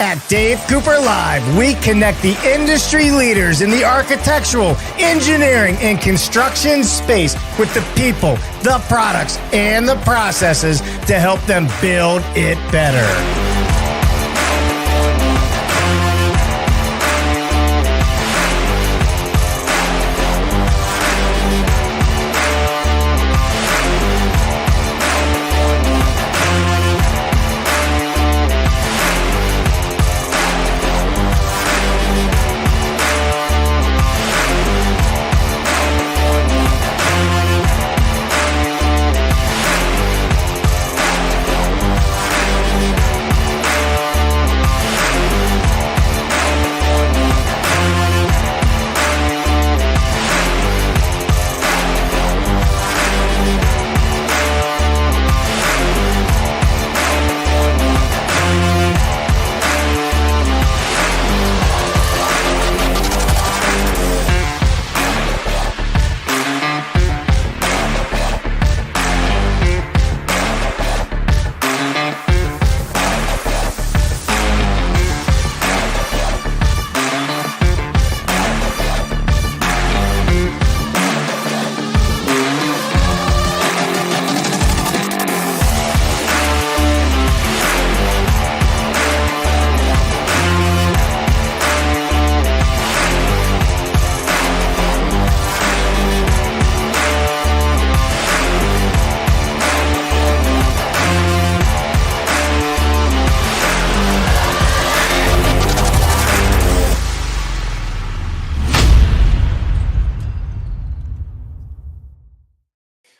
At Dave Cooper Live, we connect the industry leaders in the architectural, engineering, and construction space with the people, the products, and the processes to help them build it better.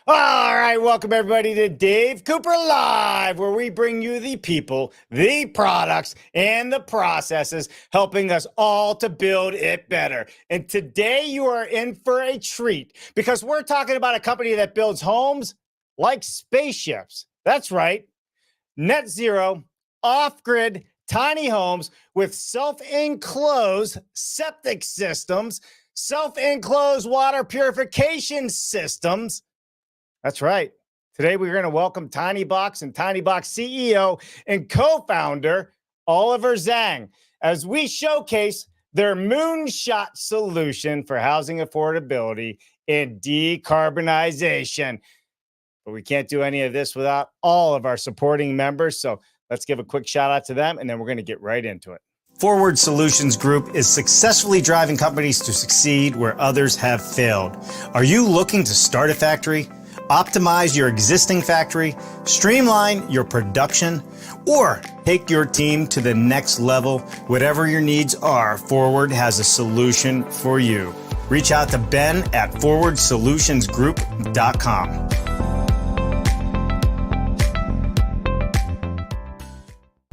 All right, welcome everybody to Dave Cooper Live, where we bring you the people, the products, and the processes, helping us all to build it better. And today you are in for a treat because we're talking about a company that builds homes like spaceships. That's right, net zero, off-grid, tiny homes with self-enclosed septic systems, self-enclosed water purification systems. That's right. Today, we're going to welcome Tinybox and Tinybox CEO and co-founder, Oliver Zhang, as we showcase their moonshot solution for housing affordability and decarbonization. But we can't do any of this without all of our supporting members. So let's give a quick shout out to them, and then we're going to get right into it. Forward Solutions Group is successfully driving companies to succeed where others have failed. Are you looking to start a factory? Optimize your existing factory, streamline your production, or take your team to the next level? Whatever your needs are, Forward has a solution for you. Reach out to Ben at forwardsolutionsgroup.com.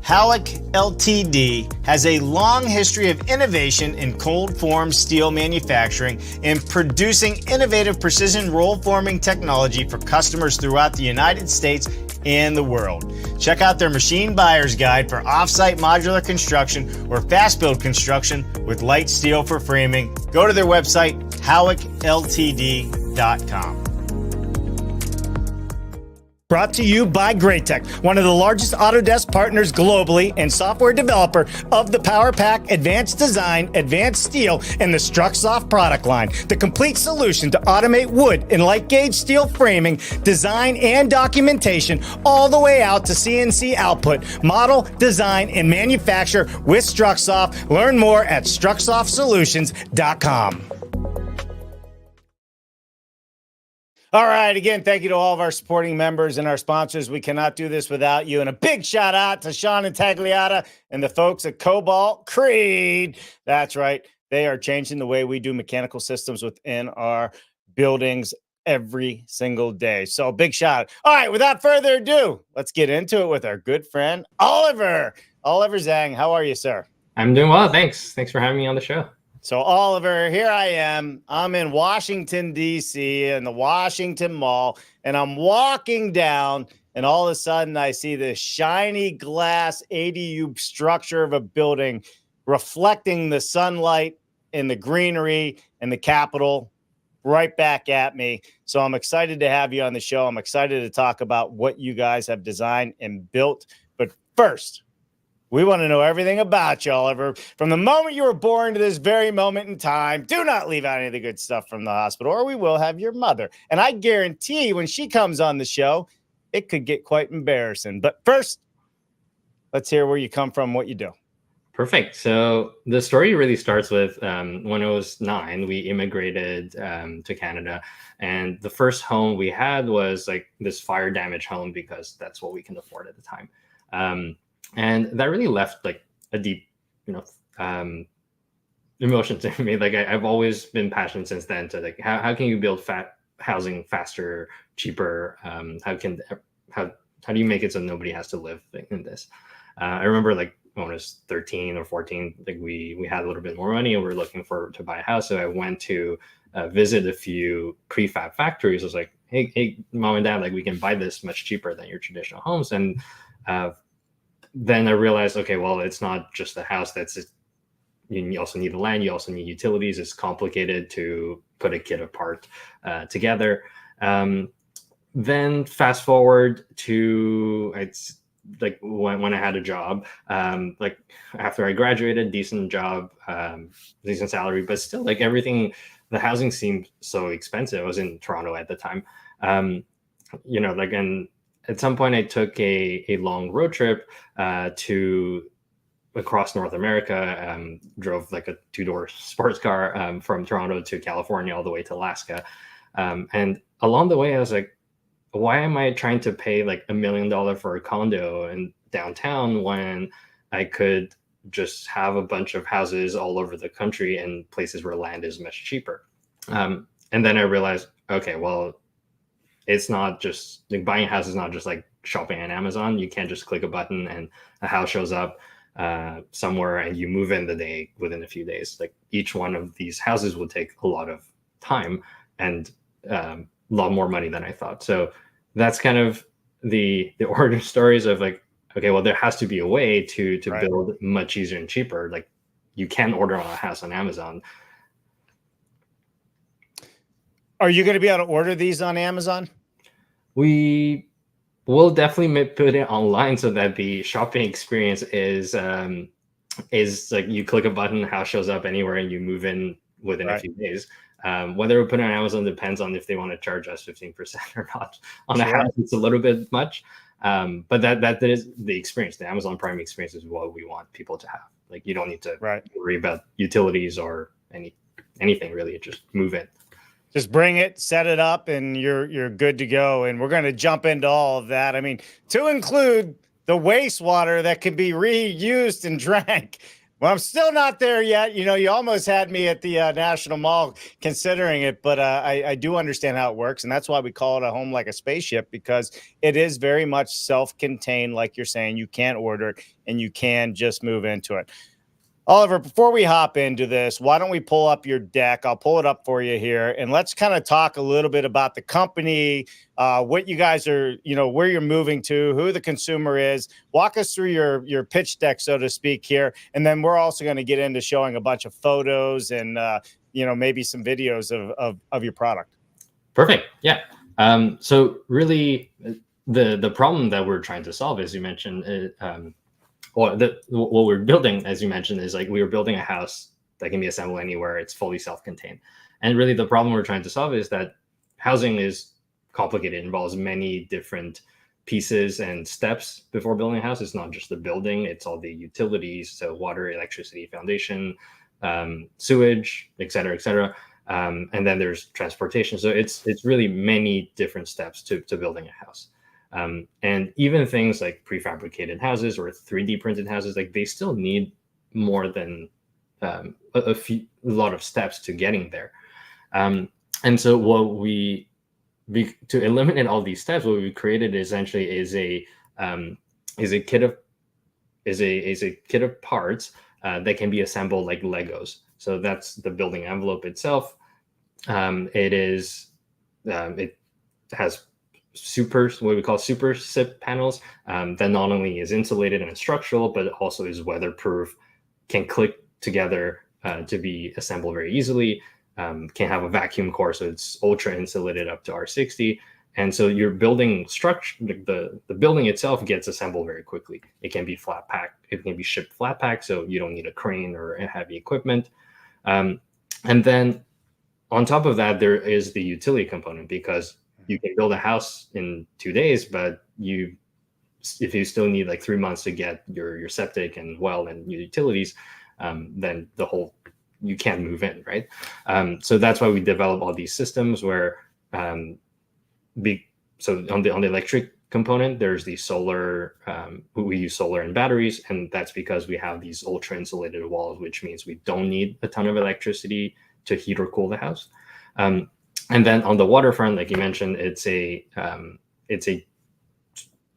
Howick Ltd. has a long history of innovation in cold form steel manufacturing and producing innovative precision roll forming technology for customers throughout the United States and the world. Check out their machine buyer's guide for off-site modular construction or fast build construction with light steel for framing. Go to their website, howickltd.com. Brought to you by Greatech, one of the largest Autodesk partners globally and software developer of the PowerPack, Advanced Design, Advanced Steel, and the StruxSoft product line. The complete solution to automate wood and light gauge steel framing, design, and documentation all the way out to CNC output, model, design, and manufacture with StruxSoft. Learn more at StruxSoftSolutions.com. All right. Again, thank you to all of our supporting members and our sponsors. We cannot do this without you. And a big shout out to Sean and Tagliata and the folks at Cobalt Creed. That's right. They are changing the way we do mechanical systems within our buildings every single day. So big shout out. All right. Without further ado, let's get into it with our good friend, Oliver. Oliver Zhang. How are you, sir? I'm doing well. Thanks. Thanks for having me on the show. So, Oliver, here I am. I'm in Washington, D.C., in the Washington Mall, and I'm walking down, and all of a sudden I see this shiny glass ADU structure of a building reflecting the sunlight and the greenery and the Capitol right back at me. So I'm excited to have you on the show. I'm excited to talk about what you guys have designed and built. But first, We want to know everything about you, Oliver. From the moment you were born to this very moment in time, do not leave out any of the good stuff from the hospital, or we will have your mother. And I guarantee when she comes on the show, it could get quite embarrassing. But first, let's hear where you come from, what you do. Perfect. So the story really starts with when I was 9, we immigrated to Canada. And the first home we had was like this fire damage home because that's what we can afford at the time. And that really left like a deep, emotion to me. Like I've always been passionate since then to like, how can you build housing faster, cheaper? How do you make it so nobody has to live in this? I remember like when I was 13 or 14, like we had a little bit more money and we were looking to buy a house. So I went to visit a few prefab factories. I was like, hey, mom and dad, like we can buy this much cheaper than your traditional homes. And then I realized, okay, well, it's not just the house. You also need the land. You also need utilities. It's complicated to put a kit apart together. Then fast forward to it's like when I had a job, like after I graduated, decent job, decent salary, but still like everything, the housing seemed so expensive. I was in Toronto at the time, like, and at some point I took a long road trip to across North America, drove like a 2-door sports car from Toronto to California all the way to Alaska. And along the way, I was like, why am I trying to pay like $1 million for a condo in downtown when I could just have a bunch of houses all over the country and places where land is much cheaper? And then I realized, okay, well, it's not just like buying a house is not just like shopping on Amazon. You can't just click a button and a house shows up somewhere and you move in within a few days. Like each one of these houses will take a lot of time and a lot more money than I thought. So that's kind of the origin stories of like, okay, well, there has to be a way to right. build much easier and cheaper. Like you can order a house on Amazon. Are you going to be able to order these on Amazon? We will definitely put it online so that the shopping experience is like you click a button, the house shows up anywhere, and you move in within a few days. Whether we put it on Amazon depends on if they want to charge us 15% or not. On a house, it's a little bit much, but that is the experience. The Amazon Prime experience is what we want people to have. Like you don't need to worry about utilities or anything really. Just move in. Just bring it, set it up, and you're good to go. And we're going to jump into all of that. I mean, to include the wastewater that can be reused and drank. Well, I'm still not there yet. You almost had me at the National Mall considering it, but I do understand how it works. And that's why we call it a home like a spaceship, because it is very much self-contained. Like you're saying, you can order it and you can just move into it. Oliver, before we hop into this, why don't we pull up your deck? I'll pull it up for you here, and let's kind of talk a little bit about the company, what you guys are, where you're moving to, who the consumer is. Walk us through your pitch deck, so to speak, here, and then we're also going to get into showing a bunch of photos and maybe some videos of your product. Perfect. Yeah. So really, the problem that we're trying to solve, as you mentioned, what we're building, as you mentioned, is like we were building a house that can be assembled anywhere. It's fully self-contained. And really the problem we're trying to solve is that housing is complicated. It involves many different pieces and steps before building a house. It's not just the building, it's all the utilities, so water, electricity, foundation, sewage, et cetera, et cetera. And then there's transportation. So it's really many different steps to building a house. And even things like prefabricated houses or 3D printed houses, like they still need more than a lot of steps to getting there. And so what to eliminate all these steps, what we created essentially is a kit of parts that can be assembled like Legos. So that's the building envelope itself. It has what we call super SIP panels that not only is insulated and structural, but also is weatherproof, can click together to be assembled very easily, can have a vacuum core, so it's ultra insulated up to R60. And so your building structure, the building itself gets assembled very quickly. It can be flat packed. It can be shipped flat packed, so you don't need a crane or heavy equipment. And then on top of that, there is the utility component, because you can build a house in 2 days, but if you still need like 3 months to get your septic and well and your utilities, then you can't move in, right? So that's why we develop all these systems where so on the electric component, there's the solar. We use solar and batteries, and that's because we have these ultra insulated walls, which means we don't need a ton of electricity to heat or cool the house. And then on the waterfront, like you mentioned, it's a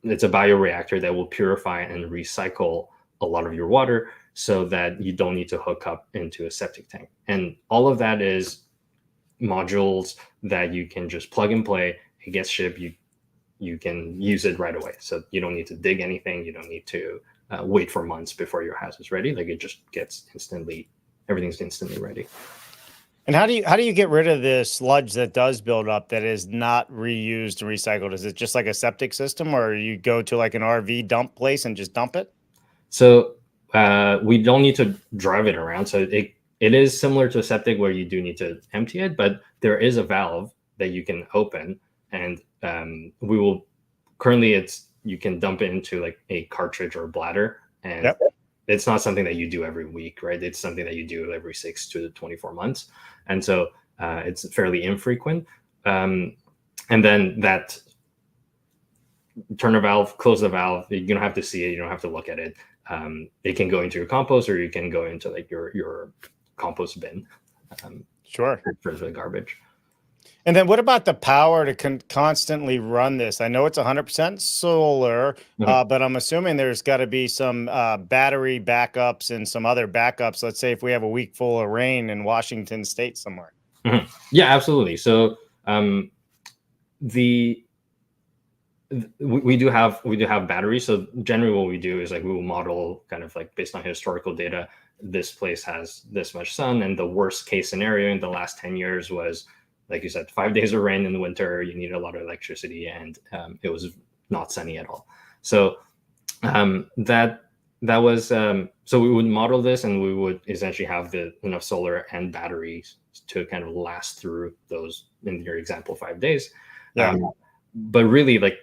bioreactor that will purify and recycle a lot of your water, so that you don't need to hook up into a septic tank. And all of that is modules that you can just plug and play. It gets shipped. You can use it right away. So you don't need to dig anything. You don't need to wait for months before your house is ready. Like, it just gets everything's instantly ready. And how do you get rid of the sludge that does build up that is not reused and recycled? Is it just like a septic system, or you go to like an RV dump place and just dump it? So we don't need to drive it around. So it is similar to a septic where you do need to empty it, but there is a valve that you can open, and you can dump it into like a cartridge or a bladder, and it's not something that you do every week, right? It's something that you do every 6 to 24 months. And so it's fairly infrequent. And then that turn a valve, close the valve, you don't have to see it. You don't have to look at it. It can go into your compost, or you can go into like your compost bin. Sure. For the garbage. And then what about the power to constantly run this? I know it's 100% solar, but I'm assuming there's got to be some battery backups and some other backups. Let's say if we have a week full of rain in Washington State somewhere. Yeah, absolutely. So we do have batteries. So generally what we do is like we will model kind of like based on historical data, this place has this much sun, and the worst case scenario in the last 10 years was, like you said, 5 days of rain in the winter, you needed a lot of electricity, and it was not sunny at all. So that was so we would model this, and we would essentially have enough solar and batteries to kind of last through those, in your example, 5 days. But really, like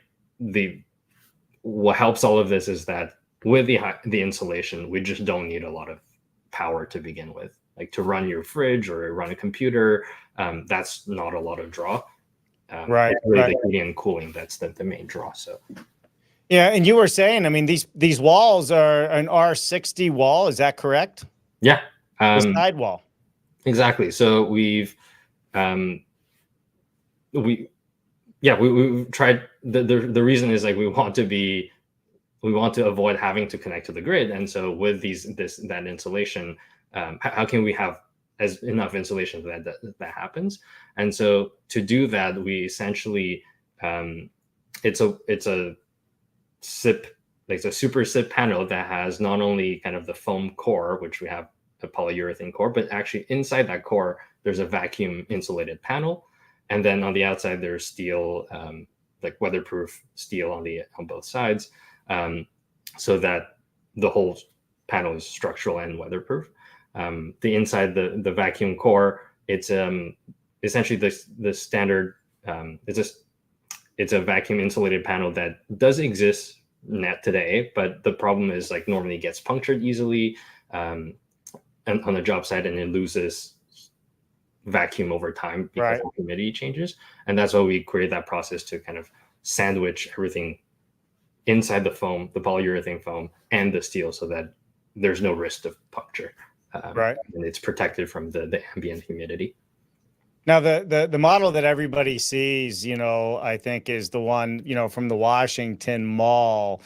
what helps all of this is that with the insulation, we just don't need a lot of power to begin with. Like to run your fridge or run a computer, that's not a lot of draw. Right. It's really the heating and cooling that's the main draw. So. Yeah, and you were saying, I mean, these walls are an R60 wall. Is that correct? Yeah. The side wall. Exactly. So we've tried. The reason is like we want to avoid having to connect to the grid, and so with that insulation, how can we have enough insulation that happens? And so to do that, we essentially it's a SIP, like a super SIP panel that has not only kind of the foam core, which we have a polyurethane core, but actually inside that core there's a vacuum insulated panel, and then on the outside there's steel, like weatherproof steel on both sides, so that the whole panel is structural and weatherproof. The inside the vacuum core, it's essentially the standard. It's a vacuum insulated panel that does exist net today, but the problem is like normally it gets punctured easily on the job site, and it loses vacuum over time because the humidity changes. And that's why we create that process to kind of sandwich everything inside the foam, the polyurethane foam, and the steel, so that there's no risk of puncture. And it's protected from the ambient humidity. Now, the model that everybody sees, I think is the one, from the Washington Mall.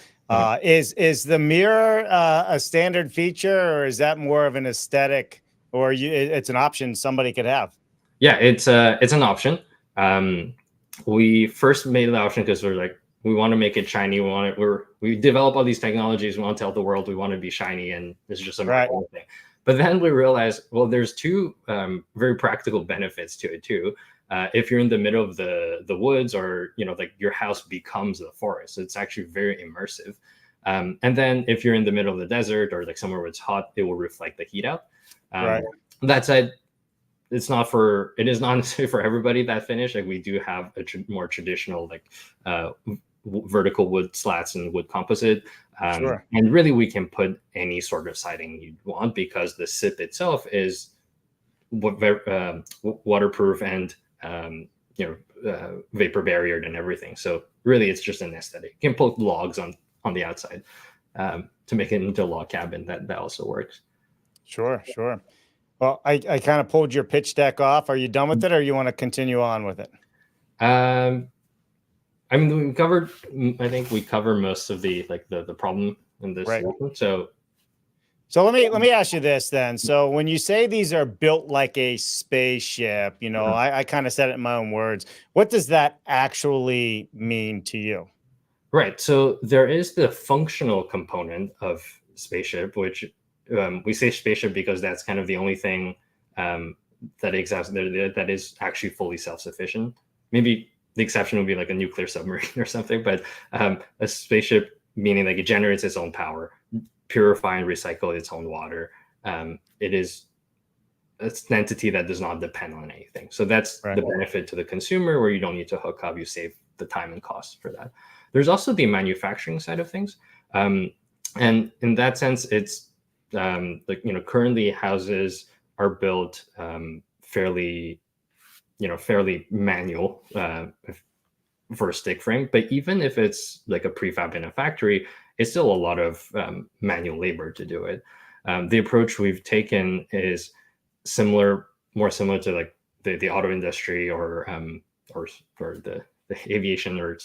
Is the mirror a standard feature, or is that more of an aesthetic, or it's an option somebody could have? Yeah, it's an option. We first made the option because we're like, we want to make it shiny. We develop all these technologies. We want to tell the world we want to be shiny, and it's just a marketing thing. But then we realized, well, there's two very practical benefits to it too. If you're in the middle of the woods, or like your house becomes the forest, it's actually very immersive. And then if you're in the middle of the desert or like somewhere where it's hot, it will reflect the heat out. Right. That said, it is not necessarily for everybody, that finish. Like we do have a more traditional like vertical wood slats and wood composite. Sure. And really we can put any sort of siding you want, because the SIP itself is waterproof and vapor barriered and everything. So really it's just an aesthetic. You can put logs on the outside to make it into a log cabin. That also works. Sure. Well, I kind of pulled your pitch deck off. Are you done with it, or you want to continue on with it? I mean, I think we cover most of the problem in this. Right. So let me ask you this then. So when you say these are built like a spaceship, I kind of said it in my own words. What does that actually mean to you? Right. So there is the functional component of spaceship, which we say spaceship because that's kind of the only thing that exists that is actually fully self-sufficient. Maybe the exception would be like a nuclear submarine or something, but a spaceship meaning like it generates its own power, purify and recycle its own water. It's an entity that does not depend on anything. So that's Right. the benefit to the consumer, where you don't need to hook up, you save the time and cost for that. There's also the manufacturing side of things. And in that sense, it's currently houses are built fairly manual for a stick frame. But even if it's like a prefab in a factory, it's still a lot of manual labor to do it. The approach we've taken is more similar to like the auto industry or the aviation or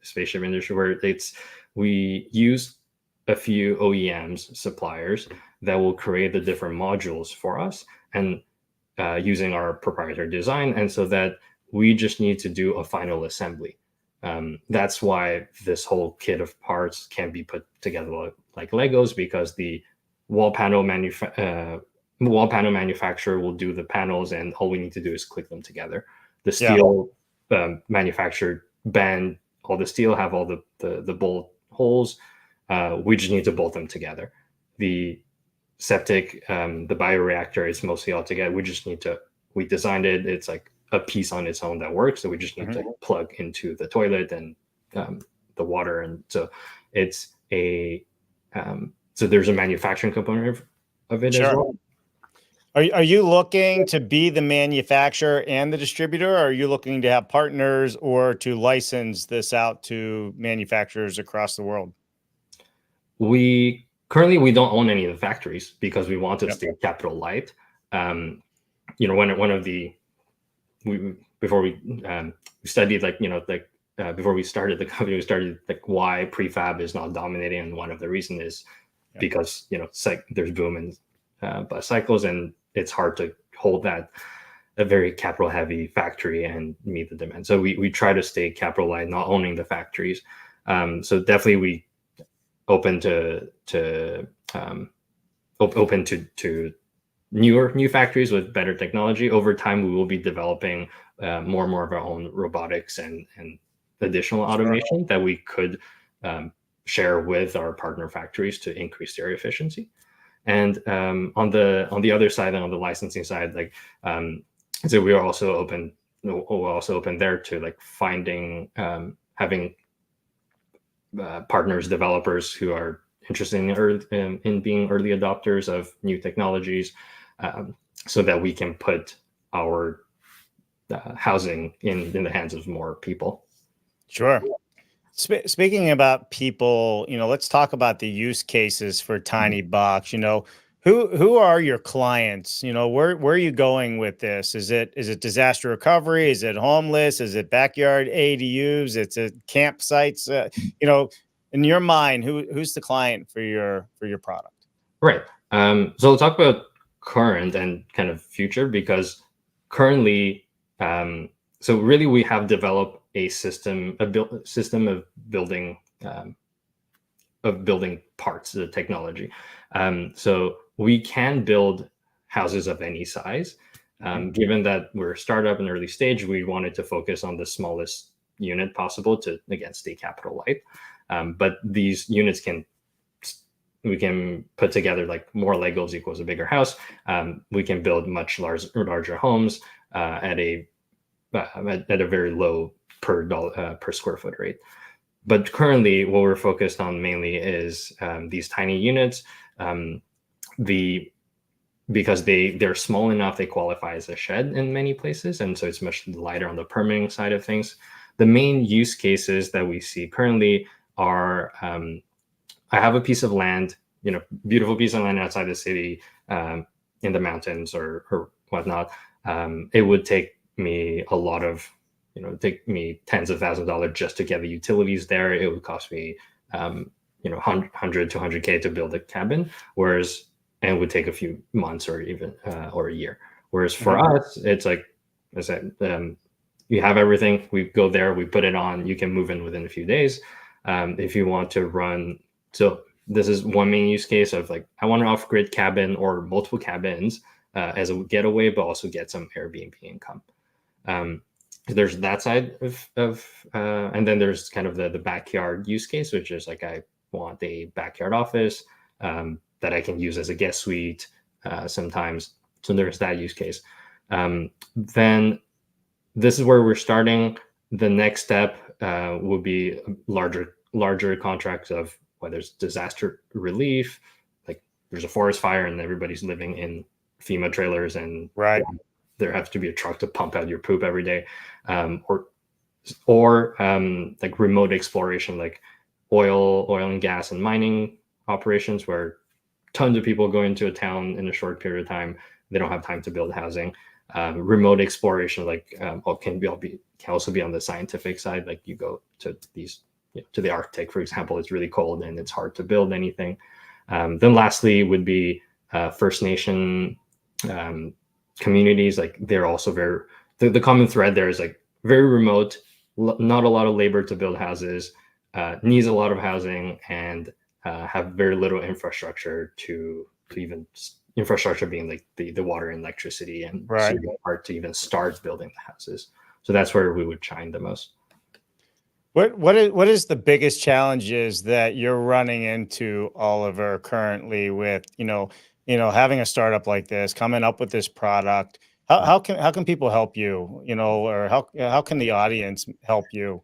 spaceship industry, where we use a few OEMs suppliers that will create the different modules for us, and using our proprietary design, and so that we just need to do a final assembly. That's why this whole kit of parts can be put together like Legos, because the wall panel manufacturer will do the panels, and all we need to do is click them together. The steel manufacturer bend all the steel, have all the bolt holes. We just need to bolt them together. The septic, the bioreactor is mostly all together. We designed it. It's like a piece on its own that works. So we just need to plug into the toilet and the water. And so it's so there's a manufacturing component of it as well. Are you looking to be the manufacturer and the distributor, or are you looking to have partners or to license this out to manufacturers across the world? We don't own any of the factories because we want to stay capital light. Before we studied before we started the company, we studied why prefab is not dominating, and one of the reasons is because there's boom and bust cycles, and it's hard to hold a very capital heavy factory and meet the demand. So we try to stay capital light, not owning the factories. So definitely we open to new factories with better technology. Over time, we will be developing more and more of our own robotics and additional automation that we could share with our partner factories to increase their efficiency. And on the other side, and on the licensing side, so we're also open there to finding having partners, developers who are interested in being early adopters of new technologies, so that we can put our housing in the hands of more people. Sure. Speaking about people, let's talk about the use cases for Tinybox. Who are your clients? Where are you going with this? Is it disaster recovery? Is it homeless? Is it backyard ADUs? It's campsites? In your mind, who's the client for your product? Right. So we'll talk about current and kind of future, because currently, so really we have developed a system of building parts, the technology. So we can build houses of any size. Given that we're a startup in early stage, we wanted to focus on the smallest unit possible to, again, stay capital light. But these units we can put together like more Legos equals a bigger house. We can build much larger homes at a very low per square foot rate. But currently, what we're focused on mainly is these tiny units. Because they're small enough, they qualify as a shed in many places, and so it's much lighter on the permitting side of things. The main use cases that we see currently are I have a piece of land, beautiful piece of land outside the city, in the mountains or whatnot. It would take me a lot of, take me tens of thousands of dollars just to get the utilities there. It would cost me, 100 to 100K to build a cabin, and it would take a few months or even or a year. Whereas for us, it's like I said, you have everything. We go there, we put it on. You can move in within a few days. If you want to run, so this is one main use case of like I want an off-grid cabin or multiple cabins as a getaway, but also get some Airbnb income. There's that side of and then there's kind of the backyard use case, which is like I want a backyard office that I can use as a guest suite sometimes. So there's that use case. Then this is where we're starting. The next step would be larger contracts of whether it's disaster relief, like there's a forest fire and everybody's living in FEMA trailers, and there has to be a truck to pump out your poop every day, or like remote exploration, like oil and gas and mining operations where tons of people go into a town in a short period of time. They don't have time to build housing. Remote exploration, like can also be on the scientific side. Like you go to to the Arctic, for example, it's really cold and it's hard to build anything. Then lastly would be First Nation communities. Like they're also the common thread there is like very remote, not a lot of labor to build houses, needs a lot of housing, and have very little infrastructure to even infrastructure being like the water and electricity and part to even start building the houses. So that's where we would shine the most. What is the biggest challenges that you're running into, Oliver, currently with having a startup like this, coming up with this product? How can people help you? Or how can the audience help you?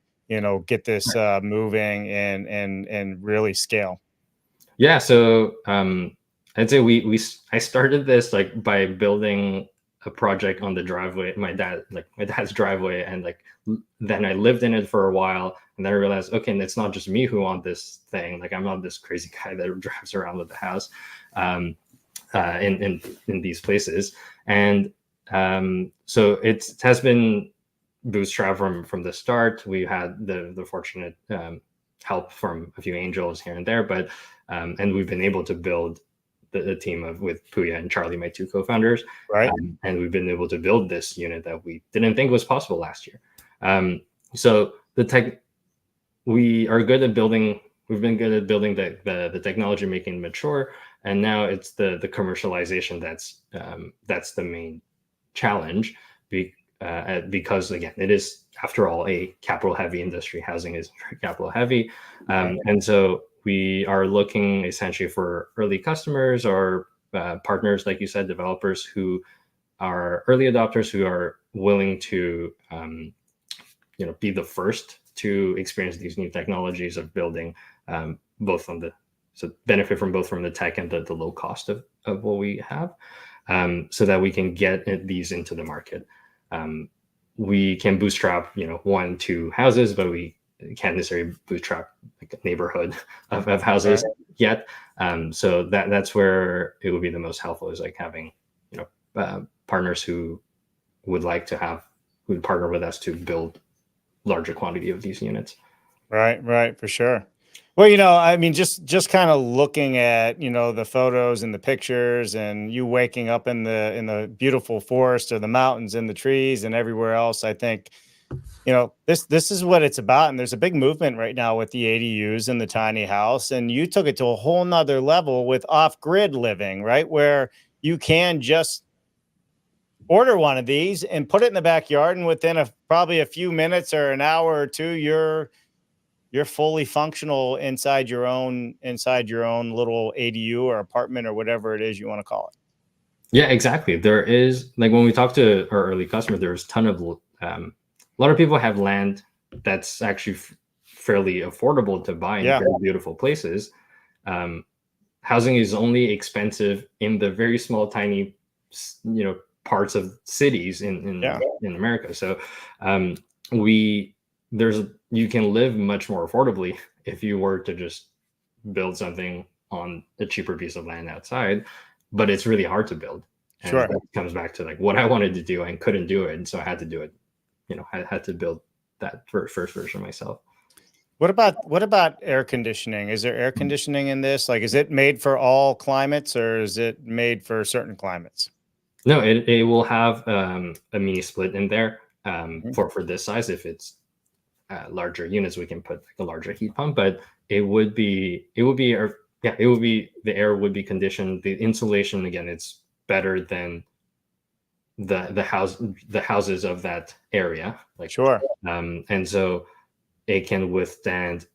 Get this moving and really scale. Yeah, so I'd say I started this like by building a project on the driveway, my dad's driveway, and like then I lived in it for a while, and then I realized, okay, and it's not just me who want this thing. Like I'm not this crazy guy that drives around with the house in these places, and so it has been bootstrapped from the start. We had the fortunate help from a few angels here and there, but and we've been able to build the team with Puya and Charlie, my two co-founders, and we've been able to build this unit that we didn't think was possible last year. So we are good at building. We've been good at building the technology, making it mature, and now it's the commercialization that's the main challenge. Because again, it is, after all, a capital heavy industry. Housing is capital heavy. And so we are looking essentially for early customers or partners, like you said, developers who are early adopters, who are willing to be the first to experience these new technologies of building, benefit from both from the tech and the low cost of what we have, so that we can get these into the market. We can bootstrap, 1-2 houses, but we can't necessarily bootstrap like a neighborhood of houses yet. So that's where it would be the most helpful, is like having, partners who would partner with us to build larger quantity of these units. Right, for sure. Well, I mean, just kind of looking at, the photos and the pictures, and you waking up in the beautiful forest or the mountains and the trees and everywhere else, I think, this is what it's about. And there's a big movement right now with the ADUs and the tiny house. And you took it to a whole nother level with off-grid living, right? Where you can just order one of these and put it in the backyard, and within probably a few minutes or an hour or two, you're fully functional inside your own little ADU or apartment or whatever it is you want to call it. Yeah, exactly. There is, like, when we talk to our early customers, there's a ton of a lot of people have land that's actually fairly affordable to buy in very beautiful places. Housing is only expensive in the very small, tiny, parts of cities in America. So you can live much more affordably if you were to just build something on a cheaper piece of land outside, but it's really hard to build. And that comes back to like what I wanted to do and couldn't do it. And so I had to do it. I had to build that first version myself. What about air conditioning? Is there air conditioning in this? Like, is it made for all climates or is it made for certain climates? No, it will have a mini split in there for this size. If it's larger units, we can put like a larger heat pump, but the air would be conditioned. The insulation, again, it's better than the houses of that area. Like, and so it can withstand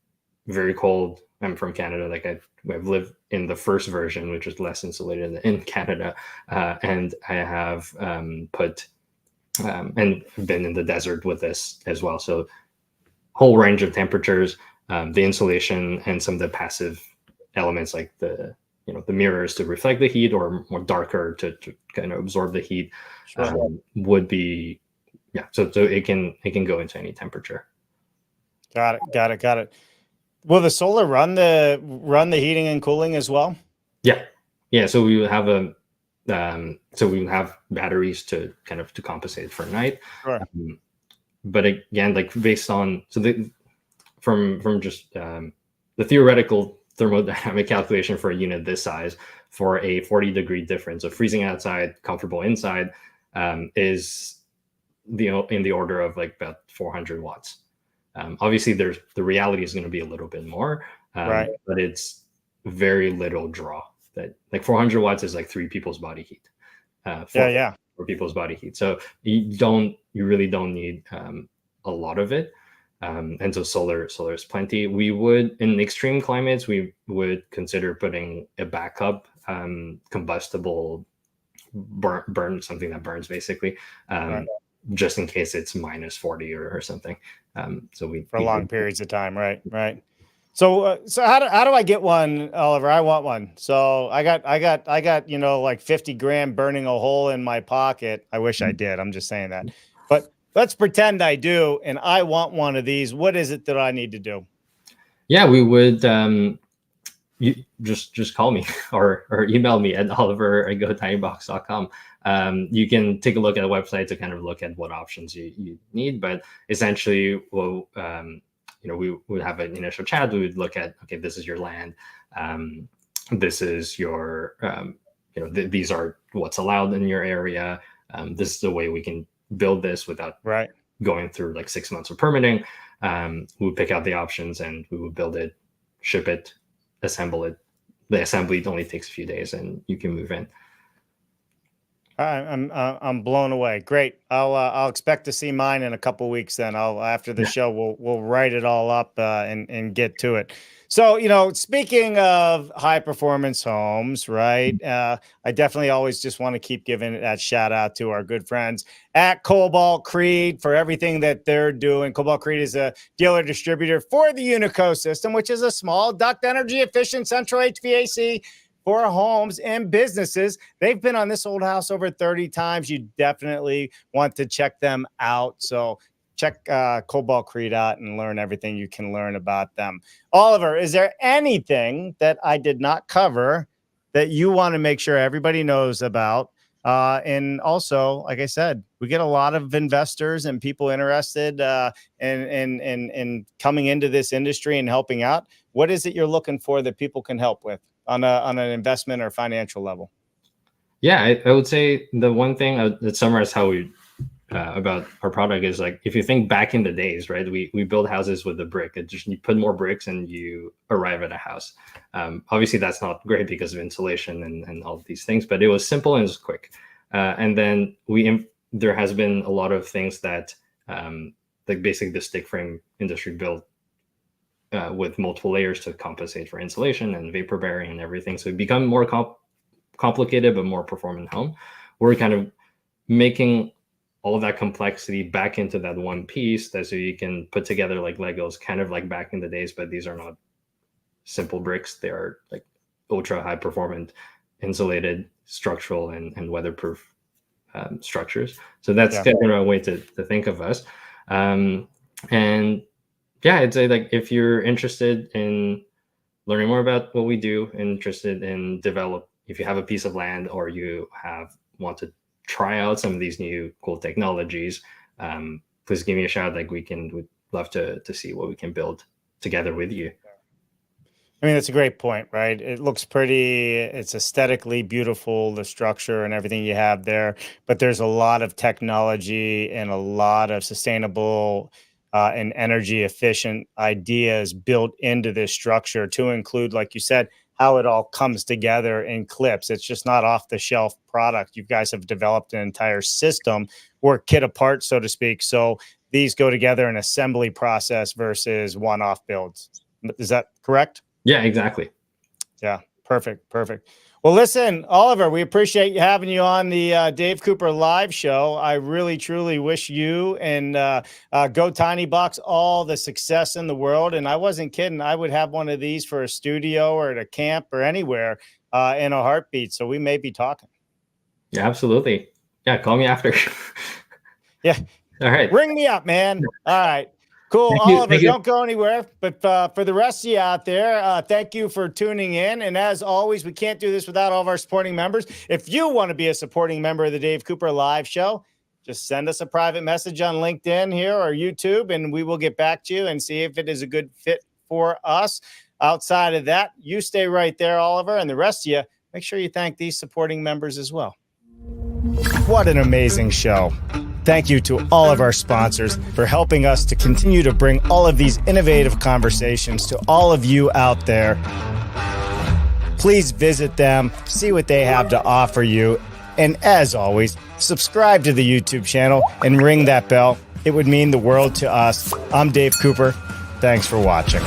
very cold. I'm from Canada. Like I've lived in the first version, which is less insulated in Canada, and I have put and been in the desert with this as well. So whole range of temperatures, the insulation, and some of the passive elements like the mirrors to reflect the heat or more darker to kind of absorb the heat would be so it can go into any temperature. Got it. Will the solar run the heating and cooling as well? Yeah. So we would have batteries to compensate for night. But again, like based on from just the theoretical thermodynamic calculation for a unit this size, for a 40-degree difference of freezing outside, comfortable inside, is in the order of like about 400 watts. Obviously, the reality is going to be a little bit more, but it's very little draw. That like 400 watts is like 3 people's body heat. 4 people's body heat. So you really don't need a lot of it. And so solar is plenty. We would, in extreme climates, we would consider putting a backup combustible burn, something that burns basically, just in case it's minus 40 or something. So for long periods of time, right? So how do I get one, Oliver? I want one. So I got like 50 grand burning a hole in my pocket. I wish I did. I'm just saying that. But let's pretend I do, and I want one of these. What is it that I need to do? Yeah, we would you just call me or email me at oliver@gotinybox.com. You can take a look at the website to kind of look at what options you need, but essentially we would have an initial chat. We would look at, okay, this is your land. This is your, these are what's allowed in your area. This is the way we can build this without going through like 6 months of permitting. We would pick out the options and we would build it, ship it, assemble it. The assembly only takes a few days and you can move in. I'm blown away. Great. I'll expect to see mine in a couple weeks. Then after the show we'll write it all up and get to it. So speaking of high performance homes, right? I definitely always just want to keep giving that shout out to our good friends at Cobalt Creed for everything that they're doing. Cobalt Creed is a dealer distributor for the Unico system, which is a small duct energy efficient central HVAC for homes and businesses. They've been on this old house over 30 times. You definitely want to check them out. So check Cobalt Creed out and learn everything you can learn about them. Oliver, is there anything that I did not cover that you want to make sure everybody knows about? And also, like I said, we get a lot of investors and people interested in coming into this industry and helping out. What is it you're looking for that people can help with on an investment or financial level? Yeah, I would say the one thing that summarizes how we about our product is, like, if you think back in the days, right? We build houses with a brick. You put more bricks and you arrive at a house. Obviously, that's not great because of insulation and all of these things, but it was simple and it was quick. And then there has been a lot of things that like basically the stick frame industry built with multiple layers to compensate for insulation and vapor bearing and everything. So it become more complicated but more performant home. We're kind of making all of that complexity back into that one piece, that so you can put together like Legos, kind of like back in the days, but these are not simple bricks. They are like ultra high performant, insulated, structural, and weatherproof structures. So that's kind of a way to think of us. And yeah, I'd say like if you're interested in learning more about what we do, interested in if you have a piece of land or you want to try out some of these new cool technologies, please give me a shout. Like we'd love to see what we can build together with you. I mean, that's a great point, right? It looks pretty, it's aesthetically beautiful, the structure and everything you have there, but there's a lot of technology and a lot of sustainable and energy efficient ideas built into this structure to include, like you said, how it all comes together in clips. It's just not off the shelf product. You guys have developed an entire system or kit apart, so to speak. So these go together in assembly process versus one-off builds. Is that correct? Yeah, exactly. Yeah, perfect. Well, listen, Oliver, we appreciate you having you on the Dave Cooper live show. I really, truly wish you and Go Tinybox all the success in the world. And I wasn't kidding. I would have one of these for a studio or at a camp or anywhere in a heartbeat. So we may be talking. Yeah, absolutely. Yeah, call me after. Yeah. All right. Ring me up, man. All right. Cool. Oliver, don't go anywhere. But for the rest of you out there, thank you for tuning in. And as always, we can't do this without all of our supporting members. If you want to be a supporting member of the Dave Cooper Live Show, just send us a private message on LinkedIn here or YouTube, and we will get back to you and see if it is a good fit for us. Outside of that, you stay right there, Oliver, and the rest of you, make sure you thank these supporting members as well. What an amazing show. Thank you to all of our sponsors for helping us to continue to bring all of these innovative conversations to all of you out there. Please visit them, see what they have to offer you. And as always, subscribe to the YouTube channel and ring that bell. It would mean the world to us. I'm Dave Cooper. Thanks for watching.